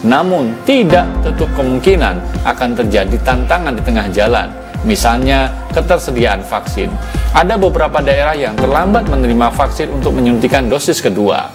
Namun, tidak tertutup kemungkinan akan terjadi tantangan di tengah jalan, misalnya ketersediaan vaksin. Ada beberapa daerah yang terlambat menerima vaksin untuk menyuntikan dosis kedua.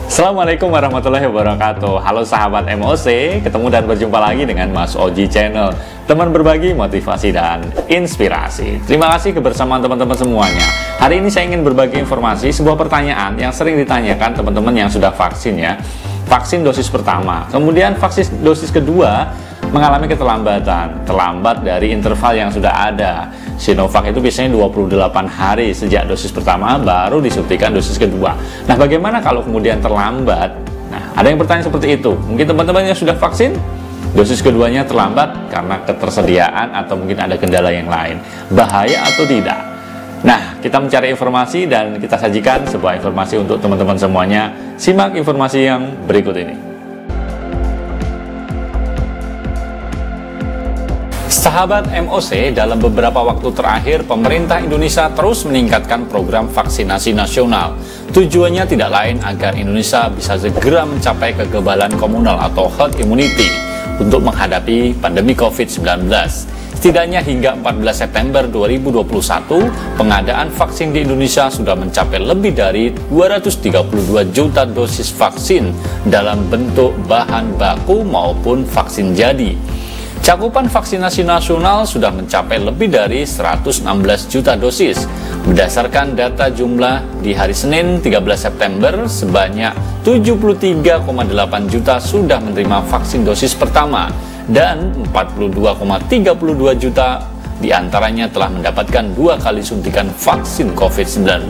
Assalamualaikum warahmatullahi wabarakatuh. Halo sahabat MOC, ketemu dan berjumpa lagi dengan Mas Oji Channel, teman berbagi motivasi dan inspirasi. Terima kasih kebersamaan teman-teman semuanya. Hari ini saya ingin berbagi informasi sebuah pertanyaan yang sering ditanyakan teman-teman yang sudah vaksin ya. Vaksin dosis pertama, kemudian vaksin dosis kedua mengalami keterlambatan, terlambat dari interval yang sudah ada. Sinovac itu biasanya 28 hari sejak dosis pertama baru disuntikan dosis kedua. Nah, bagaimana kalau kemudian terlambat? Nah, ada yang bertanya seperti itu. Mungkin teman-teman yang sudah vaksin, dosis keduanya terlambat karena ketersediaan atau mungkin ada kendala yang lain. Bahaya atau tidak? Nah, kita mencari informasi dan kita sajikan sebuah informasi untuk teman-teman semuanya. Simak informasi yang berikut ini. Sahabat MOC, dalam beberapa waktu terakhir, pemerintah Indonesia terus meningkatkan program vaksinasi nasional. Tujuannya tidak lain agar Indonesia bisa segera mencapai kekebalan komunal atau herd immunity untuk menghadapi pandemi COVID-19. Setidaknya hingga 14 September 2021, pengadaan vaksin di Indonesia sudah mencapai lebih dari 232 juta dosis vaksin dalam bentuk bahan baku maupun vaksin jadi. Cakupan vaksinasi nasional sudah mencapai lebih dari 116 juta dosis. Berdasarkan data jumlah di hari Senin 13 September, sebanyak 73,8 juta sudah menerima vaksin dosis pertama dan 42,32 juta diantaranya telah mendapatkan 2 kali suntikan vaksin COVID-19.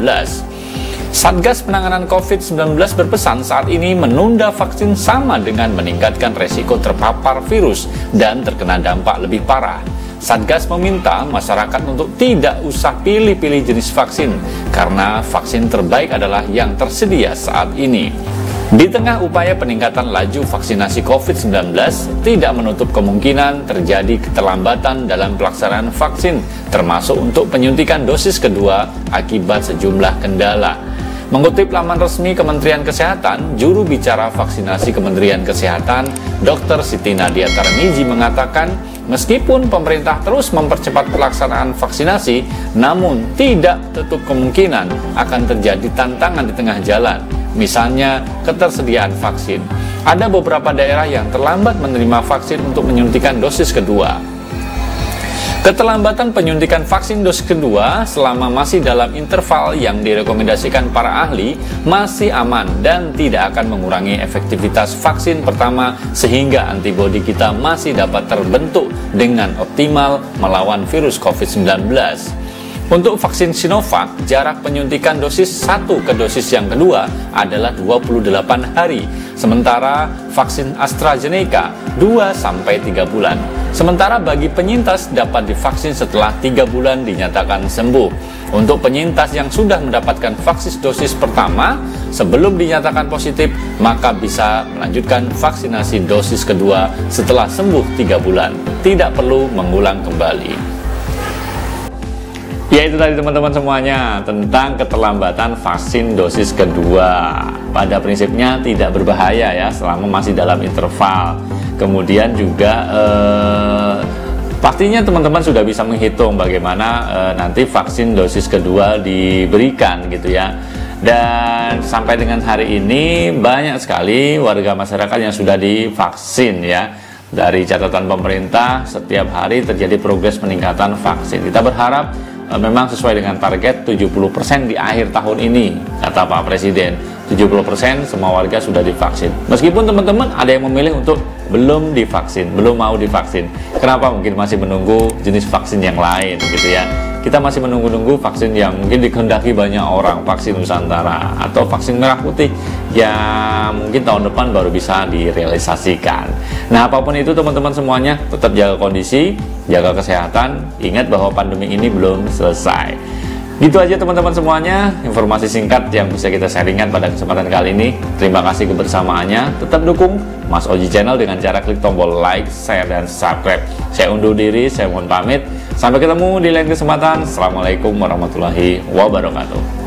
Satgas Penanganan COVID-19 berpesan saat ini menunda vaksin sama dengan meningkatkan resiko terpapar virus dan terkena dampak lebih parah. Satgas meminta masyarakat untuk tidak usah pilih-pilih jenis vaksin karena vaksin terbaik adalah yang tersedia saat ini. Di tengah upaya peningkatan laju vaksinasi COVID-19, tidak menutup kemungkinan terjadi keterlambatan dalam pelaksanaan vaksin, termasuk untuk penyuntikan dosis kedua akibat sejumlah kendala. Mengutip laman resmi Kementerian Kesehatan, juru bicara vaksinasi Kementerian Kesehatan, Dr. Siti Nadia Tarmizi mengatakan, meskipun pemerintah terus mempercepat pelaksanaan vaksinasi, namun tidak tertutup kemungkinan akan terjadi tantangan di tengah jalan, misalnya ketersediaan vaksin. Ada beberapa daerah yang terlambat menerima vaksin untuk menyuntikan dosis kedua. Keterlambatan penyuntikan vaksin dosis kedua selama masih dalam interval yang direkomendasikan para ahli masih aman dan tidak akan mengurangi efektivitas vaksin pertama sehingga antibodi kita masih dapat terbentuk dengan optimal melawan virus COVID-19. Untuk vaksin Sinovac, jarak penyuntikan dosis 1 ke dosis yang kedua adalah 28 hari, sementara vaksin AstraZeneca 2-3 bulan. Sementara bagi penyintas dapat divaksin setelah 3 bulan dinyatakan sembuh. Untuk penyintas yang sudah mendapatkan vaksin dosis pertama sebelum dinyatakan positif, maka bisa melanjutkan vaksinasi dosis kedua setelah sembuh 3 bulan. Tidak perlu mengulang kembali. Ya, itu tadi teman-teman semuanya tentang keterlambatan vaksin dosis kedua. Pada prinsipnya tidak berbahaya ya selama masih dalam interval. Kemudian juga pastinya teman-teman sudah bisa menghitung bagaimana nanti vaksin dosis kedua diberikan gitu ya. Dan sampai dengan hari ini banyak sekali warga masyarakat yang sudah divaksin ya. Dari catatan pemerintah setiap hari terjadi progres peningkatan vaksin. Kita berharap memang sesuai dengan target 70% di akhir tahun ini, kata Pak Presiden. 70% semua warga sudah divaksin. Meskipun teman-teman ada yang memilih untuk belum divaksin, belum mau divaksin. Kenapa? Mungkin masih menunggu jenis vaksin yang lain gitu ya. Kita masih menunggu-nunggu vaksin yang mungkin dikehendaki banyak orang, vaksin Nusantara atau vaksin merah putih yang mungkin tahun depan baru bisa direalisasikan. Nah, apapun itu teman-teman semuanya tetap jaga kondisi, jaga kesehatan, ingat bahwa pandemi ini belum selesai. Gitu aja teman-teman semuanya, informasi singkat yang bisa kita sharingkan pada kesempatan kali ini. Terima kasih kebersamaannya. Tetap dukung Mas Oji Channel dengan cara klik tombol like, share, dan subscribe. Saya undur diri, saya mohon pamit. Sampai ketemu di lain kesempatan. Assalamualaikum warahmatullahi wabarakatuh.